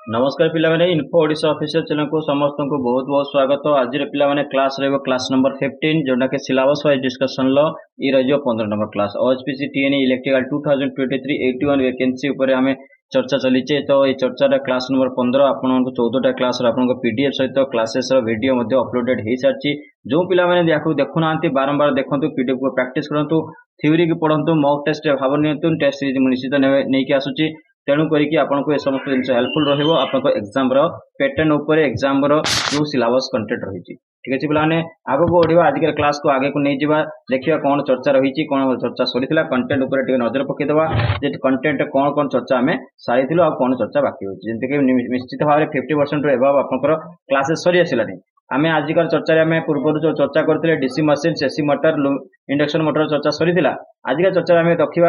नमस्कार पिला माने इन्फो ओडिशा ऑफिशियल चैनल को समस्त को बहुत बहुत स्वागत। आज पिला माने क्लास रहबो क्लास नंबर 15 जोटा के सिलेबस वाइज डिस्कशन लो ई रहियो 15 नंबर क्लास ओएचपीसी टीएनई इलेक्ट्रिकल 2023 81 वैकेंसी ऊपर हमें चर्चा चलीचे। तो ये चर्चा क्लास नंबर 15 आपन को 14टा क्लास आपन को पीडीएफ सहित क्लासेस वीडियो मध्ये अपलोडेड हो सारी। जो पिला माने देखु नांती बारंबार देखंतु पीडीएफ को प्रैक्टिस करंतु थ्योरी की पढ़ंतु मॉक टेस्ट भाव नियंतु टेस्ट सीरीज निश्चित नहीं आसुची। तेणु करिकी आपनको ए समस्त जिन हेल्पफुल रहिबो आपनको एग्जाम रो पैटर्न ऊपर एग्जाम रो जो सिलेबस कंटेंट रही। ठीक अछि पिलाने आगो को ओढिबा आज के क्लास को आगे को नहीं जिबा देखिबा कोन चर्चा रही कोन चर्चा सरीथिला कंटेंट ऊपर टिके नजर पके देबा जे कंटेंट कोन कोन चर्चा हमें सारीथिलो आ कोन चर्चा बाकी होची जेंते कि निश्चित भाव 50% रो एबव आपनकर क्लासेस सरी आसिलानी। आमे आजिकार चर्चा में पूर्व जो चर्चा करते DC machine AC motor induction motor चर्चा सरीथिला। आजिका चर्चा में रखिबा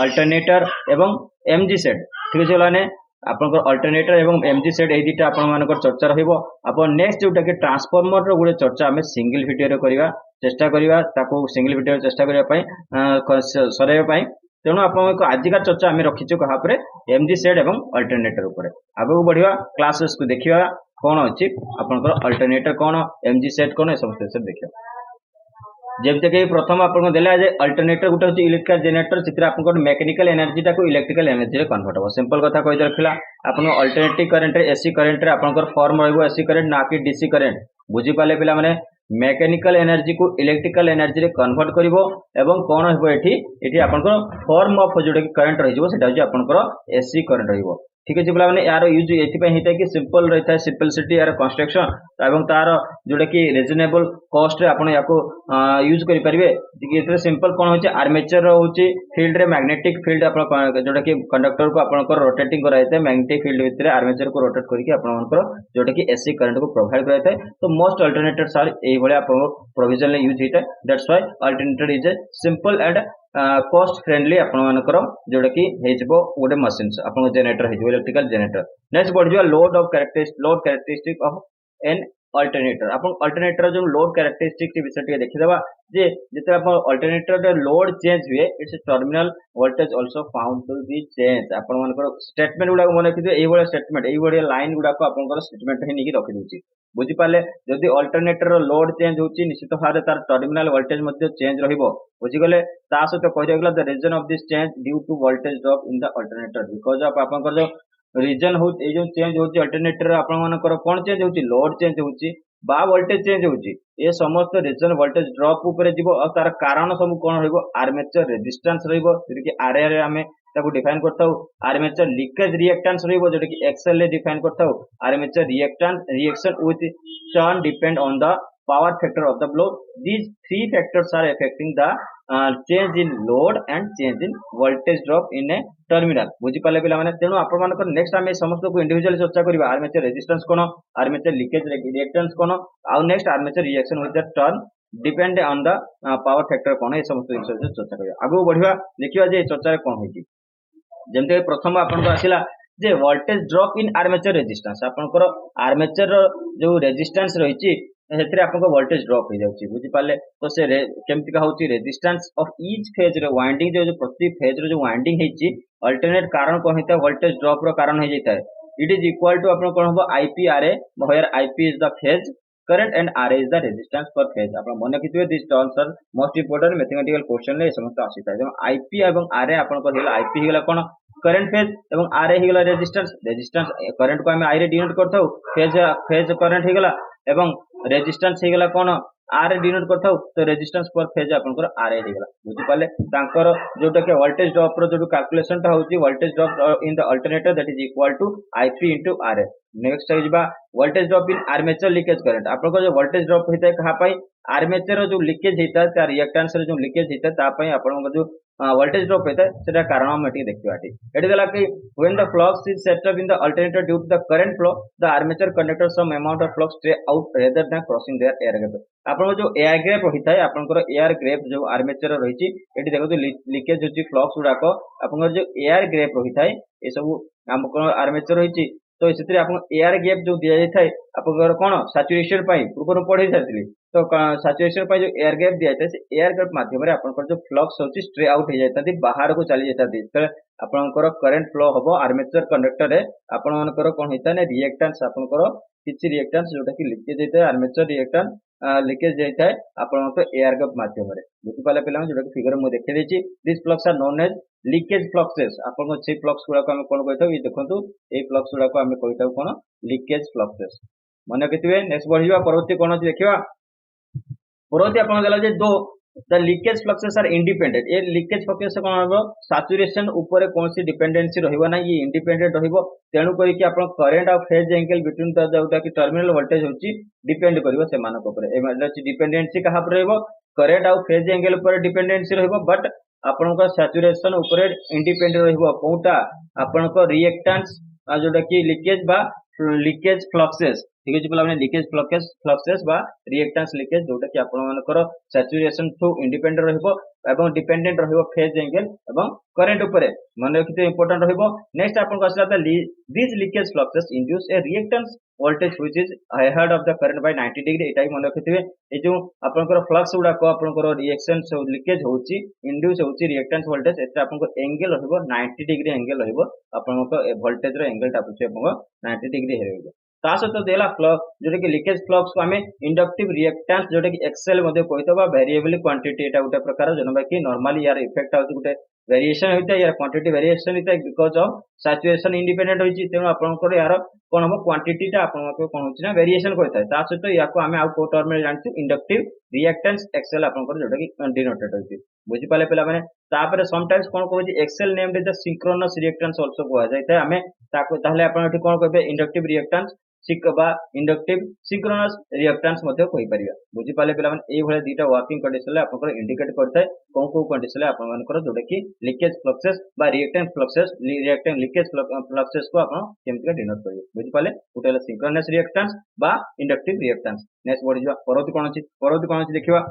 अल्टरनेटर एवं एमजी सेट। ठीक अछि लाने आपनकर अल्टरनेटर एवं एमजी सेट ए दिटा आपन मानकर चर्चा रहिबो। आपन नेक्स्ट जोटा कि ट्रांसफार्मर रो गुडे चर्चा हमें सिंगल वीडियो रे करिवा चेष्टा करिवा ताको सिंगल वीडियो रे चेष्टा करिया पई सरेबा पई। तेणु आपको आजिका चर्चा आम रखीचु कहा एमजी सेट एवं अल्टरनेटर ऊपर आगू बढ़िया क्लासेस को देखिबा कौन अच्छी आपनकर अल्टरनेटर कौन एमजी सेट कौन ए सब देखिबा। जमते कि प्रथम आपको देला जे अल्टरनेटर गुटे होची इलेक्ट्रिकल जनरेटर चित्र आपको मैकेनिकल एनर्जी टाको इलेक्ट्रिकल एनर्जी रे कन्वर्ट हो। सिंपल कथा कहि रखला आपन अल्टरनेटिव करंट रे एसी करंट रे आपनकर फॉर्म रहबो एसी करंट ना कि डीसी करंट। बुझी पाले पिला माने मैकेनिकल एनर्जी को इलेक्ट्रिकल एनर्जी रे कन्वर्ट करिवो एवं कोन हेबो एठी आपनकर फॉर्म ऑफ जोटा कि करंट रहिबो सेटा होची आपनकर एसी करंट रहिबो। ठीक है पिला माने यार यूज एथि होता है कि सिंपल रहता है सिंपलिसिटी यार कंस्ट्रक्शन एवं तार जोटा कि रिजनेबल कॉस्ट रे आपण याको यूज करि परिबे। एथि सिंपल कोन होची आर्मेचर होची फील्ड रे मैग्नेटिक फील्ड आपण जोटा कि कंडक्टर को आपनकर रोटेटिंग कराइते मैग्नेटिक फील्ड भितरे आर्मेचर को रोटेट करके आपनकर जोटा कि एसी करंट को प्रोवाइड कराइते। तो मोस्ट अल्टरनेटर्स आर एई भले आपण प्रोविजन ले यूज होता है। That's why alternator is a simple and cost friendly आपनकर जोटा कि हेजबो गोटे मशीन आपन जनरेटर हेजबो इलेक्ट्रिकल जनरेटर। नेक्स्ट बढ़ जो load characteristic of an alternator. आपन अल्टरनेटर जो लोड कैरेक्टरिस्टिक के विषय टिके देखिदबा जे जते आपन अल्टरनेटर रे लोड चेंज हुए it's terminal voltage also found to be change. आपन मानकर स्टेटमेंट गुडा मन रखिदे एई बळे स्टेटमेंट एई बळे लाइन गुडा को आपनकर स्टेटमेंट हे निकी रखि दोची। बुझी पाले जदि अल्टरनेटर रो लोड चेंज होची निश्चित भाबरे तार टर्मिनल वोल्टेज मध्ये चेंज रहिबो। बुझी गले ता सहित कहि देगला the reason of this change due to voltage drop in the alternator because of आपनकर जो रीजन हो ए जो चेंज होची अल्टरनेटर आपन मानकर कोन चेंज होची लोड चेंज होची बा वोल्टेज चेंज होची ए समस्त रीजन वोल्टेज ड्रॉप ऊपर जीवो और तार कारण सब कोन रहइबो आर्मेचर रेजिस्टेंस रहइबो जेति कि आरए रे हमें ताको डिफाइन करताउ। आर्मेचर लीकेज रिएक्टेंस रहइबो जेति कि एक्सएल रे डिफाइन करताउ। Armature reactance reaction with turn depend on the power factor of the blow. These three factors are affecting the change in load and change in voltage drop in a terminal. बुझी पाले पिला माने तेनु आपण मानकर next हम समस्त को इंडिविजुअली चर्चा करिबा। आर्मेचर रेजिस्टेंस कोन आर्मेचर लीकेज रिएक्टेंस कोन आ next armature reaction with the turn depend on the power factor कोन ए समस्त विषय चर्चा करिबा। आगो बढ़िया देखिबा जे चर्चा रे कोन होइची जेमते प्रथम आपण को आसिला जे voltage drop in armature resistance. आपनकर आर्मेचर जो रेजिस्टेंस रहिची हेतरे आपनको वोल्टेज ड्रॉप हो जाउची। बुझी पाले तो से केमति का होची रेजिस्टेंस ऑफ ईच फेज रे वाइंडिंग जो प्रति फेज रे जो वाइंडिंग हेची अल्टरनेट कारण को हेता वोल्टेज ड्रॉप रो कारण हो जाता है। इट इज इक्वल टू आपन कोन हो I P R A where I P is the phase current and R A is the resistance per phase. आपन मन रखिथिबे this terms are most important mathematical question ले समस्त आसीता है। आईपी एवं आरए आपन को हेला आईपी हेला कोन करंट फेज एवं आरए हेला रेजिस्टेंस। रेजिस्टेंस करंट को हम आई रे डिनोट करथौ फेज करंट हेगला एवं रेजिस्टेंस हेगला कोन आर डिनोट करथौ तो रेजिस्टेंस पर फेज आपनकर आर हेगला। बुझी पाले तांकर जोटा के वोल्टेज ड्रॉप रो जो कैलकुलेशन ता होची voltage drop in the alternator that is equal to IP into RA. Next है जिबा voltage drop in armature leakage current. आपनकर जो वोल्टेज ड्रॉप हेता कहा पई आर्मेचर जो लीकेज हेता ता रिएक्टेंस रे जो लीकेज हेता ता पई आपनकर जो वोल्टेज ड्रॉप होता है सेटा कारण हम एटी देखिबा। एटी देला कि when the flux is set up in the alternator due to the current flow the armature conductor some amount of flux stray out rather than crossing their air gap. आपन जो एयर गैप होता है आपनकर air gap जो armature रहिची एटी देखो जो लीकेज होची फ्लक्स गुडाको आपनकर जो एयर गैप होता है ए सब हमको आर्मेचर रहिची तो इस एयर गैप जो दि जाए आपंकर कौन सैचुरेशन पूर्व पढ़े सारी तो सैचुरेशन जो एयर गैप दि जाए से एयर गैप माध्यम जो फ्लक्स होची स्ट्रे आउट हो जाता बाहर को चली जाता आपंकर करेन्ट फ्लो हम आर्मेचर कंडक्टर रे आपंकर कौन होता है रिएक्टेंस आपंकर किसी रिएक्टेंस जोटा कि लीकेज होता है आर्मेचर रिएक्टेंस लीकेज होता है आपंकर एयर गैप माध्यम बुझीपारे पे जोटा कि फिगर मुझे देखी देती this flux are known as leakage fluxes आपन से फ्लक्स गुड़ा आम कौन कही ये देखो ये फ्लक्स गुड़ा आम कही कौन लीकेज फ्लक्सेस मन रखिए नेक्स्ट बढ़िया परवर्ती कौन अच्छी देखा परवर्ती आप दो the leakage fluxes are independent ये लीकेज फ्लक्सेस कौन हम सैचुरेशन ऊपर कौन सी डिपेंडेंसी रहिबो ना ये इंडिपेंडेंट रहिबो तेणु करिक आपण करंट और फेज एंगल बिटवीन द जोटा कि टर्मिनल वोल्टेज होची डिपेंड करिवो से मानक ऊपर ए मतलब डिपेंडेंसी कहा पर रहिबो करंट और फेज एंगल ऊपर डिपेंडेंसी रहिबो बट आपनका सैचुरेशन ऊपर इंडिपेंडेंट रहिबो कोउटा आपनका रिएक्टेंस जोटा कि लीकेज फ्लक्सेस ठीक है पे लीकेज फ्लक्सेस बा रिएक्टेंस लीकेज जोटा कि आपनकर सैचुरेशन थ्रू इंडिपेंडेंट रहिबो एवं डिपेंडेंट रहिबो फेज एंगल एवं करंट ऊपर मन रखिते इंपोर्टेंट रहिबो नेक्स्ट आपन को आसला this leakage fluxes induce A reactance voltage which is ahead of the current by 90 degree एटा मन रखिते ए जो आपनकर फ्लक्स गुडा को आपनकर रिएक्शन लीकेज होची इंड्यूस होची रिएक्टेंस वोल्टेज एटा आपनकर एंगल रहिबो 90 डिग्री एंगल रहिबो आपनकर वोल्टेज रो एंगल टा पुछि आपनकर 90 डिग्री हेरइबो ता सहित देला फ्लक्स जोटा कि लीकेज फ्लक्स को आम इंडक्टिव रिएक्टेंस जोटा कि एक्सेल कहता वेरिएबल क्वांटिटी एटा गोटे प्रकार जनबा कि नॉर्मली यार इफेक्ट आउट गोटे वेरिएशन होता है यार क्वांटिटी वेरिएशन होता है बिकॉज ऑफ सैचुरेशन इंडिपेंडेंट होती तेणु आपंकर यार कौन हम क्वांटिटी कौन होना वेरिएशन करता है सहित या आम आउ को टर्म में जानते इंडक्टिव रिएक्टेंस एक्सेल आपंकर जोटा कि डिनोटेड होती बुझीपारे पे तापर समटाइम्स कौन कहूँ X L named the synchronous reactance also कह जाए आम ताहले आपण एठी कौन कहबे inductive reactance inductive synchronous reactance बुझीपारे पे ये दुटा वर्किंग कंडीशन आपंकर इंडिकेट करता है कौन कौ कंडीशन आपंकर जोटा कि leakage fluxes reactance fluxes reactance leakage fluxes को आप केमती डिनोट करेंगे बुझीपारे गोटे सिंक्रोनस रिएक्टेंस बा इंडक्टिव रिएक्टेंस नेक्स्ट बढ़ी जा परवर्ती कौन अच्छी देखा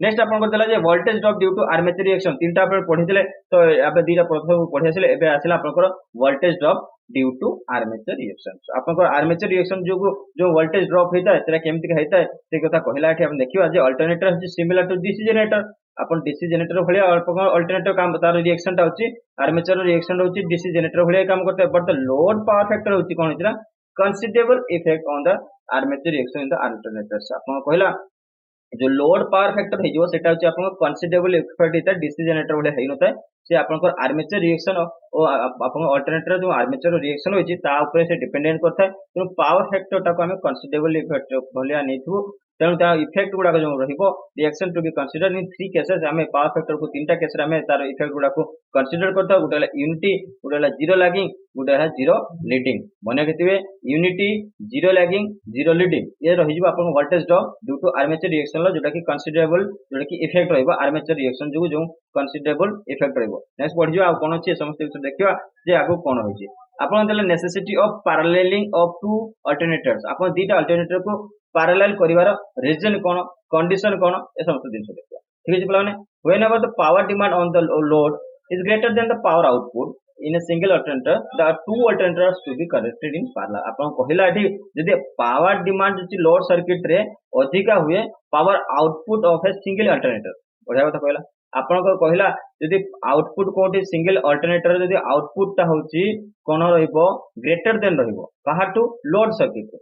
नेक्स्ट आपको voltage drop due to armature reaction तीन टा पढ़ी तो आप दुटा प्रथम पढ़ी आसे एवं आसला आपंकर voltage drop due to armature reaction आपंकर आर्मेचर रिएक्शन जो वोल्टेज ड्रॉप होता है केमती होता है से कथा कहला देखा alternator similar to DC generator अपन डीसी जनरेटर भाया अल्टरनेटर काम तार रिएक्शन टा होची आर्मेचर रिएक्शन होची डीसी जनरेटर भाया काम करता है but the load power factor होची कोन होची considerable effect on the armature reaction in the alternators आपन कहला जो लोड पावर फैक्टर हो सेटा होची आपन कंसीडरेबल इफेक्ट होता है डीसी जनरेटर भाया हेइ नता है से आपनकर आर्मेचर रिएक्शन और आपन अल्टरनेटर जो आर्मेचर रिएक्शन होची ता ऊपर से डिपेंडेंट करता है तो पावर फैक्टर टा को हम कंसीडरेबल इफेक्ट भलिया नेथु तेणु ता इफेक्ट गुडा जो रहिबो reaction to be consider in three cases आम पावर फैक्टर को तीन टा केस रे तार इफेक्ट गुडा को कंसीडर करता गोटे यूनिटी गोटे जीरो लैगिंग गोटे जीरो लीडिंग मन रखिए unity zero lagging zero leading ये रही आपन voltage drop due to armature reaction जोटा कि कंसीडरेबल जोटा कि इफेक्ट रहिबो आर्मेचर रिएक्शन जो कंसीडरेबल इफेक्ट रहिबो नेक्स्ट बढ़ी जाओ कौन अच्छी समस्त विषय देखा जे आगु कौन होची आपन देले necessity of paralleling of two alternators आपन दीटा अल्टरनेटर को पैरेलल करिवार रीजन कौन कंडीशन कौन ए समस्त दिन देखा ठीक है पे whenever the power demand on the load is greater than the power output in a single alternator the two alternators to be connected in parallel आपन कहला एठी जदी पावर डिमांड जति लोड सर्किट रे अधिका हुए power output of a single alternator बढ़िया कथा कहला आपन कहला जदी आउटपुट कोठी सिंगल अल्टरनेटर जदी आउटपुट ता होची कोन रहिबो ग्रेटर देन रहिबो काहाटू load circuit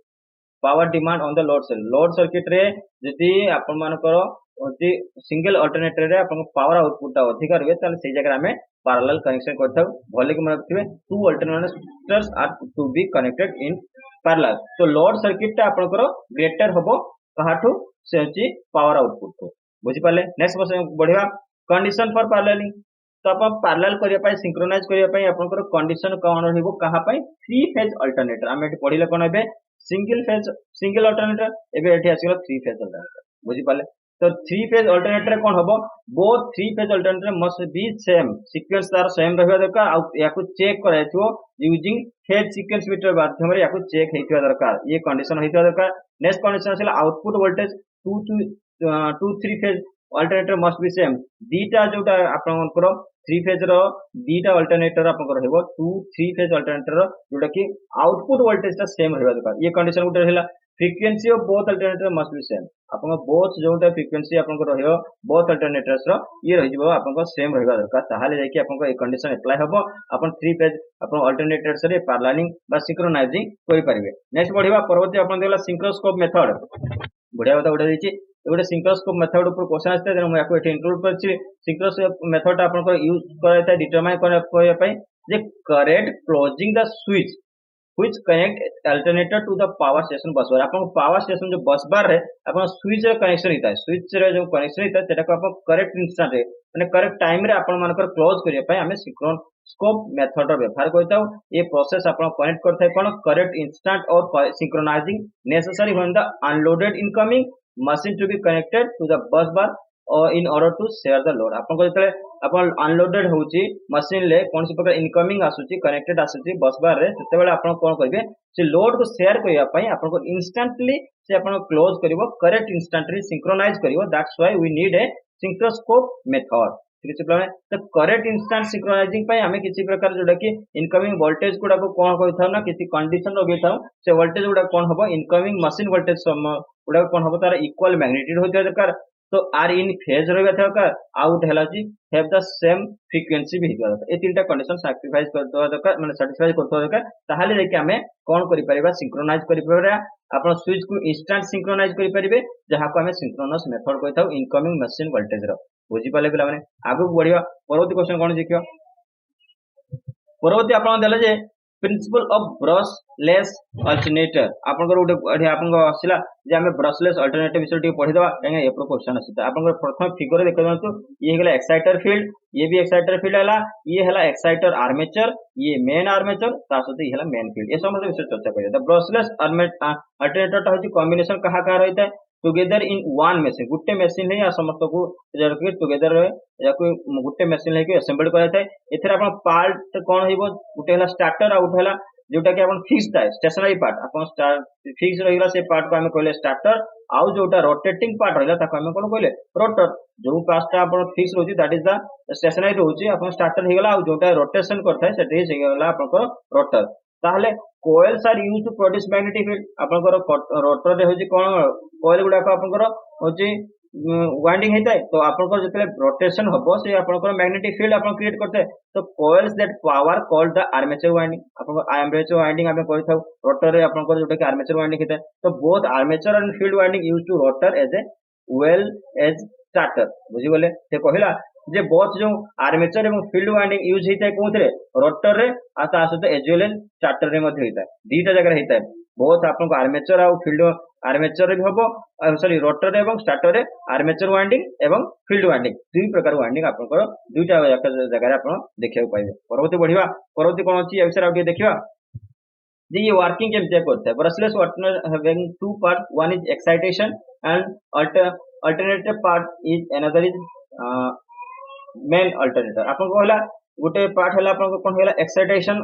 power demand on the load circuit रे जदी आपन मानकर होची सिंगल अल्टरनेटर रे आपन पावर आउटपुट ता अधिका रहे ताले से जगह में पैरेलल कनेक्शन करथाउ भले कि मन रखिबे two alternators are to be connected in parallel तो लोड सर्किट ता आपन ग्रेटर हबो काहाटू से होची पावर आउटपुट को बुझी पाले नेक्स्ट बढ़िया कंडीशन फॉर पैरेललिंग तो आप पैरेलल करिया पई सिंक्रोनाइज करिया पई आपनकर कंडीशन कोन रहइबो कहा पई थ्री फेज अल्टरनेटर हम एठी पढिले कोन हेबे सिंगल अल्टरनेटर एबे एठी आसीगला थ्री फेज अल्टरनेटर बुझी पाले तो थ्री फेज अल्टरनेटर कोन हबो both three phase alternator must be same sequence तार सेम रहबा दरकार आ याकू चेक कराइथो यूजिंग फेज सीक्वेंस मीटर माध्यम रे याकू चेक हेइथवा दरकार ये कंडीशन हेइथवा दरकार नेक्स्ट कंडीशन आसीला output voltage two three phase alternator must be same दीटा जोटा आपनकर 3 फेज रो दीटा अल्टरनेटर आपनकर रहबो 3 फेज अल्टरनेटर जोटा कि आउटपुट वोल्टेज ता सेम रहबा दरकार ये कंडीशन गुटे रहला frequency of both alternator must be same आपन बोथ जोटा फ्रीक्वेंसी आपनकर रहयो बोथ अल्टरनेटर्स रो ये रहि जबो आपनकर सेम रहबा दरकार ताहाले जाय कि आपनकर ए कंडीशन अप्लाई हबो आपन 3 फेज आपन अल्टरनेटर्स रे पैरेललिंग बा सिंक्रोनाइजिंग करि परिबे नेक्स्ट बढ़िबा परवर्ती आपन देला सिंक्रोस्कोप मेथड बढ़िया बात गोटे देछि गोटे सिंक्रोस्कोप मेथड ऊपर क्वेश्चन आछते तेनु याको एठी इंक्लूड करछि सिंक्रोस्कोप मेथड आपन यूज करायता डिटरमाइन करय पय जे correct closing the switch which connect alternator to the power station bus bar आपन पावर स्टेशन जो बस बार रे आपन स्विच रे कनेक्शन हिता स्विच रे जो कनेक्शन हिता सेटा को आपन करेक्ट इंस्टेंट रे माने करेक्ट टाइम रे आपन मानकर क्लोज करिया पय हमें सिंक्रोस्कोप मेथड रो व्यवहार करताउ ये प्रोसेस आपन कनेक्ट करथाय कोन करेक्ट इंस्टेंट और synchronising necessary when the unloaded incoming machine to be connected to the bus bar or in order to share the load आपन को जतले आपन अनलोडेड होउची मशीन ले कोन से प्रकार इनकमिंग आसुची कनेक्टेड आसुची बस बार रे तते बेले आपन कोन करबे से लोड को शेयर करिया पई आपन को इंस्टेंटली से आपन क्लोज करिवो करेक्ट इंस्टेंटली सिंक्रोनाइज करिवो that's why we need a synchroscope method किछि प्लान तो करेक्ट इंस्टेंट सिंक्रोनाइजिंग पई हमें किछि प्रकार जोडा कि इनकमिंग वोल्टेज गुडा को कोन कहिथाउ ना किछि कंडीशन रो बेथाउ से वोल्टेज गुडा कोन हबो इनकमिंग मशीन वोल्टेज सम गुडा कोन हबो तार इक्वल मैग्नीट्यूड होते दरकार तो आर इन फेज रहबा दरकार आउट हैला जी हैव द सेम फ्रीक्वेंसी भी हिबा दरकार ए तीनटा कंडीशन सैक्रिफाइस कर दो दरकार माने सैटिस्फाई कर दो दरकार ताहाले जे कि हमें कोन करि परिबा सिंक्रोनाइज करि परिबा आपण स्विच को इंस्टेंट सिंक्रोनाइज करि परिबे जहा को हमें सिंक्रोनस मेथड कहिथाउ इनकमिंग मशीन वोल्टेज रो बुझी पाले पिला माने आगु बढ़िया परवर्ती क्वेश्चन कोन देखियो परवर्ती आपण देले जे प्रिंसिपल ऑफ ब्रशलेस अल्टरनेटर आपन को उठे आपन को आसिला जे हमें ब्रशलेस अल्टरनेटर विषय टी पढि दवा एंगे ए प्रो क्वेश्चन आसिता आपन को प्रथम फिगर देख दंतु ये हेला एक्साइटर फील्ड ये भी एक्साइटर फील्ड हला ये हला एक्साइटर आर्मेचर ये मेन आर्मेचर ता सते ये हला मेन फील्ड ए समस्त विषय चर्चा करिया द ब्रशलेस अल्टरनेटर ता होची कॉम्बिनेशन कहा कहा रहता है together in one machine Gute machine है या समस्त को जरके टुगेदर या कोई गुटे मशीन है कि असेंबल कराय थाय एथरा अपन पार्ट कोन हेबो गुटे हला स्टार्टर आउट हला जोटा कि अपन फिक्स थाय स्टेशनरी पार्ट अपन फिक्स रहिला से पार्ट को हमें कहले स्टार्टर आउ जोटा रोटेटिंग पार्ट रहला ताको हमें कोन कहले रोटर जो पार्टटा अपन फिक्स रहउची दैट इज द स्टेशनरी रहउची अपन स्टार्टर हेगला आउ जोटा रोटेशन करथाय सेटे हेगला अपन को रोटर ताहले coils are used to produce magnetic field आपनकर रोटर रे होची कोन coil गुडा को आपनकर होची वाइंडिंग हेतै तो आपनकर जतले रोटेशन हबो से आपनकर मैग्नेटिक फील्ड आपन क्रिएट करते तो coils that power called the armature winding आपनकर आर्मेचर वाइंडिंग आपन कहि थाउ रोटर रे आपनकर जोटा कि आर्मेचर वाइंडिंग हेतै तो both armature and field winding used to rotor as a well as stator बुझी गले से कहिला जे बोथ जो आर्मेचर एवं फील्ड वाइंडिंग यूज हेतै कोथरे रोटर रे आ ता सहित एजुअल स्टार्टर रे मध्ये हेतै दीटा जगह हेतै बोथ आपन को आर्मेचर आ फील्ड आर्मेचर रे भी हबो सॉरी रोटर रे एवं स्टार्टर रे आर्मेचर वाइंडिंग एवं फील्ड वाइंडिंग दुई प्रकार वाइंडिंग आपन को दुईटा जगह रे आपन देखियो पाइबे परवर्ती बढ़िबा परवर्ती कोन अछि ए विषय आ देखिबा जे ये वर्किंग केमते करता है brushless alternator having two part one is excitation and alternative part is another is main alternator आपन को होला गुटे पार्ट हला आपन को कोन होला एक्साइटेशन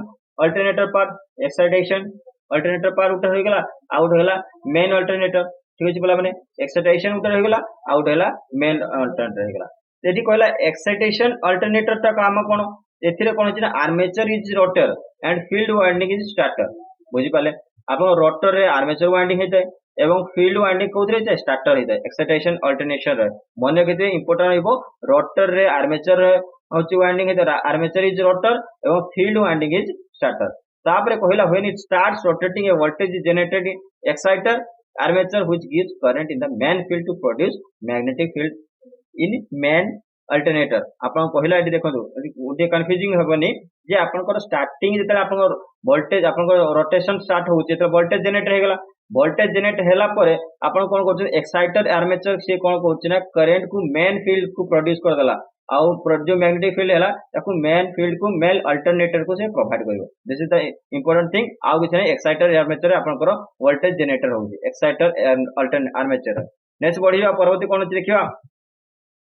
अल्टरनेटर पार्ट उठा हो गेला आउट होला मेन अल्टरनेटर ठीक अछि बोला माने एक्साइटेशन उठा हो गेला आउट होला मेन अल्टरनेटर हो गेला सेठी कहला एक्साइटेशन अल्टरनेटर ता काम कोन एथिरे कोन अछि ना armature is rotor and field winding is starter बुझी पाले आपन रोटर रे आर्मेचर वाइंडिंग हेतै एवं फील्ड वाइंडिंग कोथरे छै स्टार्टर हेतै एक्साइटेशन अल्टरनेशन रे मने केते इंपोर्टेंट हेबो रोटर रे आर्मेचर होची वाइंडिंग हेतै आर्मेचर इज रोटर एवं फील्ड वाइंडिंग इज स्टार्टर तापरे कहला when it starts rotating A voltage is generated in exciter armature which gives current in the main field to produce magnetic field in main alternator आपन पहिला एठी देखंतु ओटे confusing हेबनी जे आपनकर starting जेतले आपन voltage आपनकर रोटेशन स्टार्ट होउचे तो वोल्टेज जनरेट हे गेला वोल्टेज जनरेट हैला परे आपन कोन करछ एक्साइटर आर्मेचर से कोन करछ ना करंट को मेन फील्ड को प्रोड्यूस कर देला आउ जो मैग्नेटिक फील्ड हैला ताको मेन फील्ड को मेल अल्टरनेटर को से प्रोवाइड करबो this is the important thing आउ किछ नै एक्साइटर आर्मेचर आपनकर वोल्टेज जनरेटर होउची exciter and alternator armature next बढ़िया परवर्ती कोन देखिबा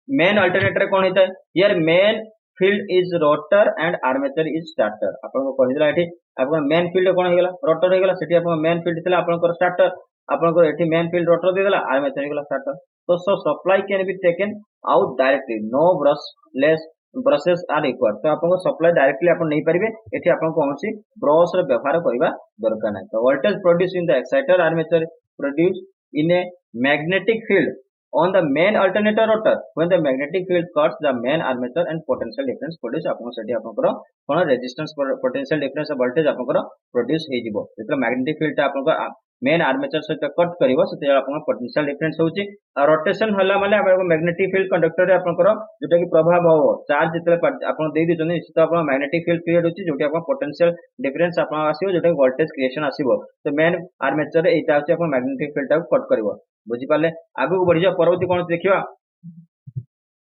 मेन अल्टरनेटर कोन हेतै here main field is rotor and armature is starter आपन को कहि दिला एठी आपन मेन फील्ड कोन हेगला रोटर हेगला सेठी आपन मेन फील्ड थिला आपन को स्टार्टर आपन को एठी मेन फील्ड रोटर दे देला आर्मेचर हेगला स्टार्टर तो so supply can be taken out directly no brushless brushes are required तो आपन को सप्लाई डायरेक्टली आपन नहीं परिबे एठी आपन को कोनसी ब्रश रो व्यवहार करबा दरकार नै तो voltage produce in the exciter armature produce in a magnetic field on the main alternator rotor when the magnetic field cuts the main armature and potential difference produce आपन सेठी आपनकर कोन रेजिस्टेंस पोटेंशियल डिफरेंस वोल्टेज आपनकर produce हे जिवो जेतला magnetic field आपनकर main armature सहित cut करिवो सेते आपन potential difference होची rotation हला माने आपन मैग्नेटिक फील्ड कंडक्टर रे आपनकर जोटा कि प्रभाव हो चार्ज जेतले आपन देइ दिछन निश्चित आपन मैग्नेटिक फील्ड क्रिएट होची जोटी आपन पोटेंशियल डिफरेंस आपन आसीबो जोटा कि वोल्टेज क्रिएशन आसीबो तो मेन आर्मेचर रे एटा होची आपन मैग्नेटिक फील्ड को कट करिवो बुझी पाले आगु बढ़िया परवर्ती कोन देखिबा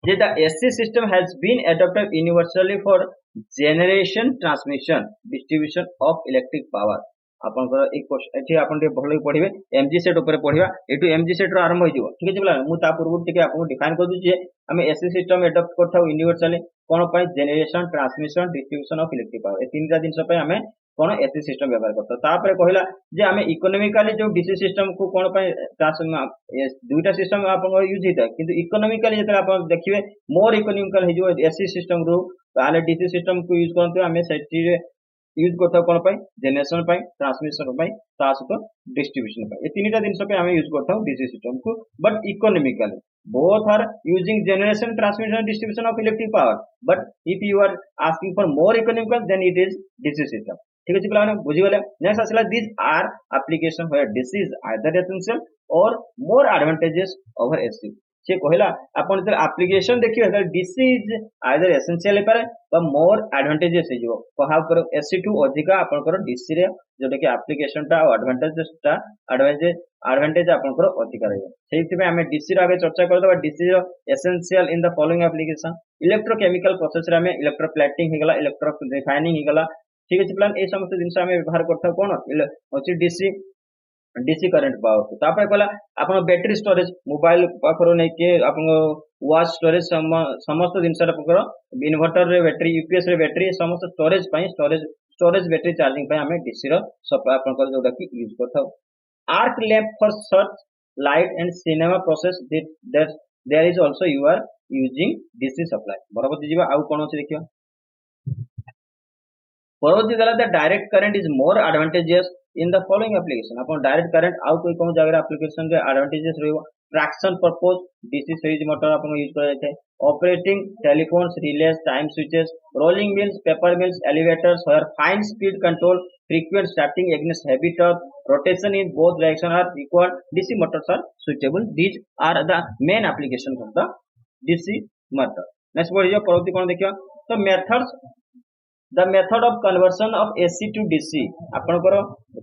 जे the AC system has been adopted universally for generation transmission distribution of electric power आपन एक क्वेश्चन एठी आपन के भलो पढिबे एमजी सेट ऊपर पढिबा एटू एमजी सेट रो आरंभ हो जिवो ठीक है मु ता पूर्व टिके आपन डिफाइन कर दूची हम एसी सिस्टम एडॉप्ट करथाउ यूनिवर्सली कोन पय generation transmission distribution of electric power ए तीनटा दिन पय हमें कोन एसी सिस्टम व्यवहार करता तापर कहला जे हमें इकोनॉमिकली जो डीसी सिस्टम को कोन पय दुईटा सिस्टम आपन यूज हिता किंतु इकोनॉमिकली जते आपन देखिबे मोर इकोनॉमिकल हे जो एसी सिस्टम रो ताले डीसी सिस्टम को यूज करते हमें सेठी यूज करता कोन पय जनरेशन पय ट्रांसमिशन पय ता सहित डिस्ट्रीब्यूशन पय ए तीनटा दिन पे हमें यूज करता डीसी सिस्टम को but economically both are using generation transmission and distribution of electric power but if you are asking for more economical then it is DC system ठीक अछि प्लान बुझि गेले नेक्स्ट असला these are application where DC is either essential or more advantageous over AC से कहला अपन जब application देखियो अगर डीसी इज आइदर एसेंशियल पारे बा मोर एडवांटेजेस हे जो कहा करो एसी टू अधिका अपन करो डीसी रे जोटा कि एप्लीकेशन टा एडवांटेज अपन करो अधिका रहबो सेहि में हमें डीसी रे आगे चर्चा कर दबा डीसी रो essential in the following application electrochemical process रे हमें इलेक्ट्रोप्लेटिंग हे गला इलेक्ट्रो रिफाइनिंग हे गला ठीक अछि प्लान ए समस्त दिन हमें व्यवहार करथा कोन अछि डीसी करंट पावर को तापर कहला आपण बैटरी स्टोरेज मोबाइल पाखरो नै के आपण वाच स्टोरेज समस्त दिन सर पकर इन्वर्टर रे बैटरी यूपीएस रे बैटरी समस्त स्टोरेज पई स्टोरेज बैटरी चार्जिंग पई हमें डीसी रो सप्लाई आपण कर जोटा कि यूज करथाउ arc lamp for search light and cinema process that there is also you are using DC supply बरोबर दिजिबा आउ कोन अछि देखियो परवर्ती गला the direct current is more advantages in the following application अपन डायरेक्ट करंट आउ कोई कोन जगह एप्लीकेशन के एडवांटेजेस रहइबो traction purpose DC series motor अपन यूज कर जाय operating telephones relays time switches rolling mills paper mills elevators where fine speed control frequent starting against heavy torque rotation in both direction are required dc motors are suitable these are the main applications of the dc motor next बढ़िया परवर्ती कोन देखियो तो methods the method of conversion of AC to DC आपनकर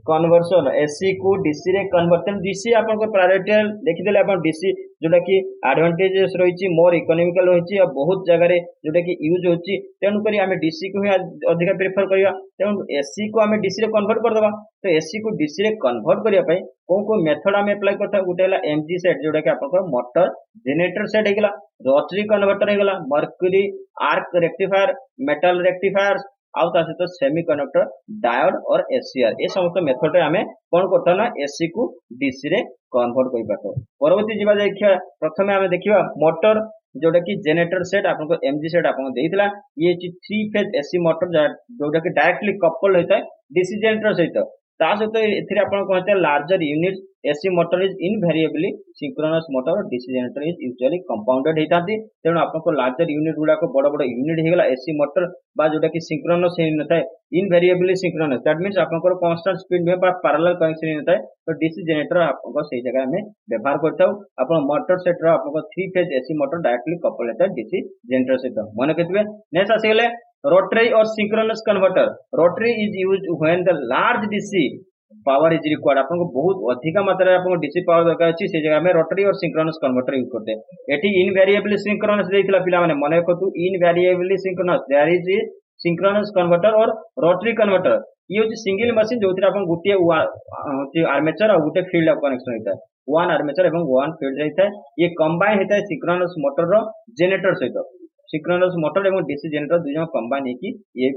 conversion AC को DC रे conversion DC आपनकर priority देखि देले आपन DC जोटा कि एडवांटेजेस रहिछि मोर इकोनॉमिकल रहिछि आ बहुत जगह रे जोटा कि यूज होछि तेनु करी हमें DC को ही अधिक प्रेफर करिया तेनु AC को हमें DC रे कन्वर्ट कर देबा तो AC को DC रे कन्वर्ट करिया पई को मेथड हमें अप्लाई करथा गुटेला MG सेट जोटा कि आपनकर मोटर जनरेटर सेट हेगला रोटरी कन्वर्टर हेगला mercury arc rectifier metal rectifier आउ ता सहित सेमीकंडक्टर डायोड और एससीआर ए समस्त मेथड रे हमें कोन करथा ना एसी को डीसी रे कन्वर्ट करि पातो परवर्ती जीवा देखिया प्रथमे हमें देखिबा मोटर जोटा कि जनरेटर सेट आपन को एमजी सेट आपन देइतला ये 3 फेज एसी मोटर जोटा कि डायरेक्टली कपल्ड होता है डीसी जनरेटर सहित ता सहित एथिरे आपन कहते larger unit AC motor is invariably synchronous motor और DC generator is usually compounded हेताती तेनु आपन को लार्जर यूनिट गुडा को बड़ बड़ यूनिट हेगला एसी मोटर बा जोटा कि सिंक्रोनस हे नथाय इनवेरिएबली सिंक्रोनस दैट मींस आपन को कांस्टेंट स्पीड में बा पैरेलल कनेक्शन हे नथाय तो डीसी जनरेटर आपन को सही जगह में व्यवहार करताउ आपन मोटर सेट रो आपन को 3 phase AC motor directly couple हेता डीसी जनरेटर सहित मन केतबे next आसीगले rotary or synchronous converter rotary is used when the large dc power is required आपन को बहुत अधिक मात्रा रे आपन को डीसी पावर दरकार अछि से जगह में रोटरी और सिंक्रोनस कन्वर्टर यूज करते एठी इनवेरिएबली सिंक्रोनस देइतला पिला माने मने को invariably synchronous there is synchronous converter और रोटरी कन्वर्टर ये होची सिंगल मशीन जोथि आपन गुटे होची आर्मेचर और गुटे फील्ड ऑफ कनेक्शन होता है वन आर्मेचर एवं वन फील्ड रहता है ये कंबाइन होता है सिंक्रोनस मोटर रो जनरेटर सहित सिंक्रोनस मोटर और डीसी जनरेटर दुई जन कंबाइन होगी ये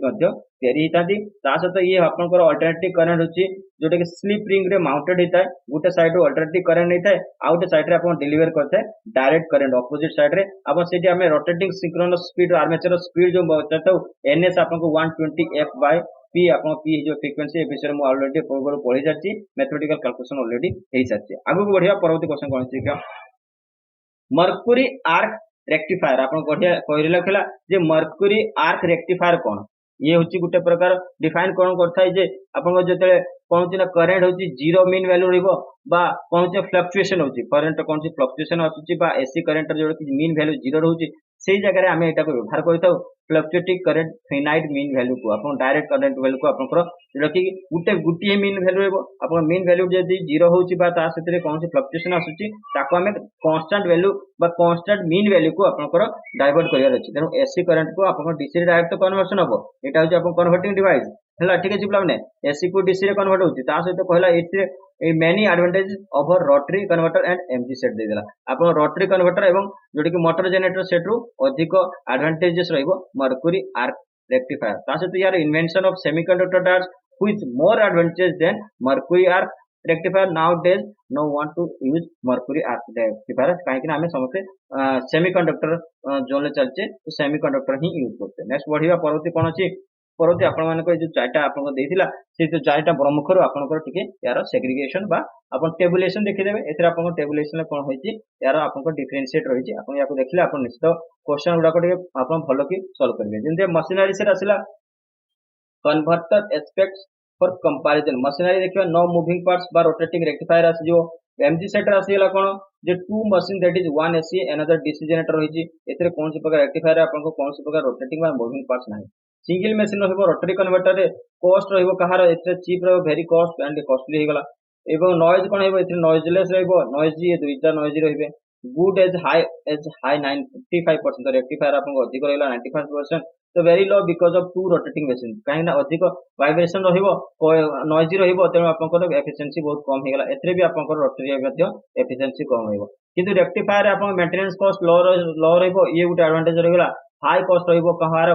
सहित ये आपंकर अल्टरनेटिव करंट होची जोटा कि स्लिप रिंग रे माउंटेड होता है गोटे साइड अल्टरनेटिव करंट नहीं था आउ गोटे साइड रे आपन डिलीवर करते हैं डायरेक्ट करंट अपोजिट साइड रे आपन सेठी हमें rotating synchronous speed armature speed जो बताता एनएस आपको 120 एफ बाय पी आप पी जो फ्रिक्वेंसी ए विषय में ऑलरेडी पूर्व पढ़ी सारी मैथमेटिकल कैलकुलेशन ऑलरेडी हो सारी आगू बढ़िया परवर्ती क्वेश्चन कौन सी मर्क्यूरी आर्क रेक्टिफायर आप कही रखा जे मर्क्यूरी आर्क रेक्टिफायर कौन ये हूँ गोटे प्रकार डिफाइन कौन करता है आपको जो कौन ना करेन्ट हूँ जीरो मीन वैल्यू रहा फ्लक्चुएसन होची करेन्ट कौन फ्लक्चुएसन आसूची एसी करेन्ट जो मीन वैल्यू जीरो रोचे से जगह आम यहाँ व्यवहार करता fluctuating current finite mean value को आप डायरेक्ट करेन्ट वैल्यू को आपंकर जोटा गोटे गोटे मीन वैल्यू रहा मीन वैल्यू जब जीरो होची कौन फ्लक्चुएसन आसूची आम constant value constant mean value को आपंकर डाइवर्ट करार अच्छे तेणु एसी करेन्ट को आप डीसी डायरेक्ट कन्वर्सन हम यहाँ हूँ आप कन्वर्टिंग डिवाइस है ठीक है पे एसी को डीसी रे कन्वर्ट होती सहित कहला ये many advantage over rotary converter and MG set देदेला आप रोटरी कन्वर्टर एवं जोटा कि मोटर जनरेटर सेट रु अधिक एडवांटेजेस रहिबो मर्क्यूरी आर्क रेक्टिफायर सहित यार invention of semiconductor diodes which more advantage than mercury arc rectifier nowadays no want to use mercury arc rectifier कहीं ना आम समस्ते सेमीकंडक्टर जोन चलचे तो सेमीकंडक्टर ही यूज करते नेक्स्ट बढ़िया परवर्ती कौन अच्छी परवर्ती आपण जो चार्टा आपको देइथिला से जो चार्टा प्रमुखर आपंकर टिके यार सेग्रीगेशन बा आपन टेबुलेशन देखिदेबे एथरा आपन टेबुलेशन कोन होइची यार आपन डिफरेंशिएट रहिची आपन याको देखिले आपन निश्चित क्वेश्चन गुडा को टिके आपन भलो की सॉल्व करबे जेंते मशीनरी से आसिला converter aspects for comparison machinery देखिबा नो मूविंग पार्ट्स बा रोटेटिंग रेक्टिफायर आसी जो एमजी सेट आसीला कोन जे two machine that is one AC another DC generator होइची एथरे कोन से प्रकार रेक्टिफायर आपन को कोन से प्रकार रोटेटिंग बा मूविंग पार्ट्स नाही सिंगल मेसीन रहिबो रोटरी कन्वर्टर रे कॉस्ट रहिबो कहार एथरे चीप रहिबो वेरी कॉस्ट एंड कॉस्टली हेगला एवं नॉइज कोन हेबो एथरे नॉइजलेस रहिबो नॉइजी ये दुईटा नॉइजी रहिबे गुड एज हाई 95% रेक्टिफायर आपन को अधिक रहला 95% तो very low because of two rotating machine कहीं ना अधिक वाइब्रेशन रहिबो नॉइजी रहिबो तेणु आपन एफिशिएंसी बहुत कम हेगला एथरे भी आपन रोटरी मध्ये एफिशिएंसी कम रहिबो किंतु रेक्टिफायर आपन मेंटेनेंस कॉस्ट लो रहिबो ये गुटे एडवांटेज रहला हाई कॉस्ट रहिबो कहार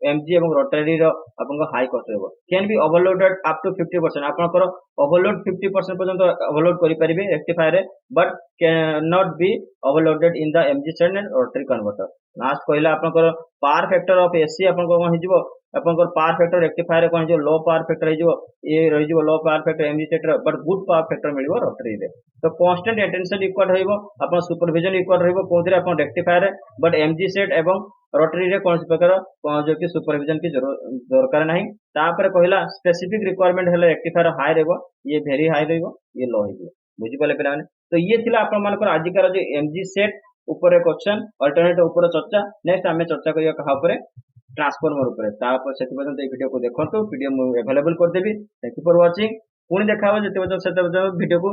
एमजी एवं रोटरी आपको हाई कॉस्ट रहिबो can be overloaded up to 50% आपनकर ओवरलोड 50% पर्यंत ओवरलोड करि परिबे रेक्टिफायर रे but can not be overloaded in the MG set and rotary converter last कहला आपनकर पावर फैक्टर ऑफ एसी आपन कोन हिजबो आपनकर पावर फैक्टर रेक्टिफायर कोन हिजबो लो पावर फैक्टर हिजबो ये रहिजबो low power factor MG set but good power factor मिलिबो रोटरी रे तो कांस्टेंट अटेंशन इक्वल रहिबो आपन सुपरविजन इक्वल रहिबो कोथरे आपन रेक्टिफायर रे बट एमजी सेट एवं रोटरी रे कौन प्रकार जो कि सुपरविजन की दरकार नहीं तापर कहला स्पेसिफिक रिक्वायरमेंट है रेक्टिफायर हाई रहबो ये वेरी हाई रहबो ये लो हो बुझी पाले पे तो ये थिला आपण मानकर आजिकार जो एमजी सेट ऊपर क्वेश्चन अल्टरनेट ऊपर चर्चा नेक्स्ट आम चर्चा करिया कहा ऊपर ट्रांसफॉर्मर ऊपर तापर से पर्यंत वीडियो को देखो वीडियो अवेलेबल कर देबी थैंक यू फॉर वाचिंग पुणी देखा जेते वीडियो को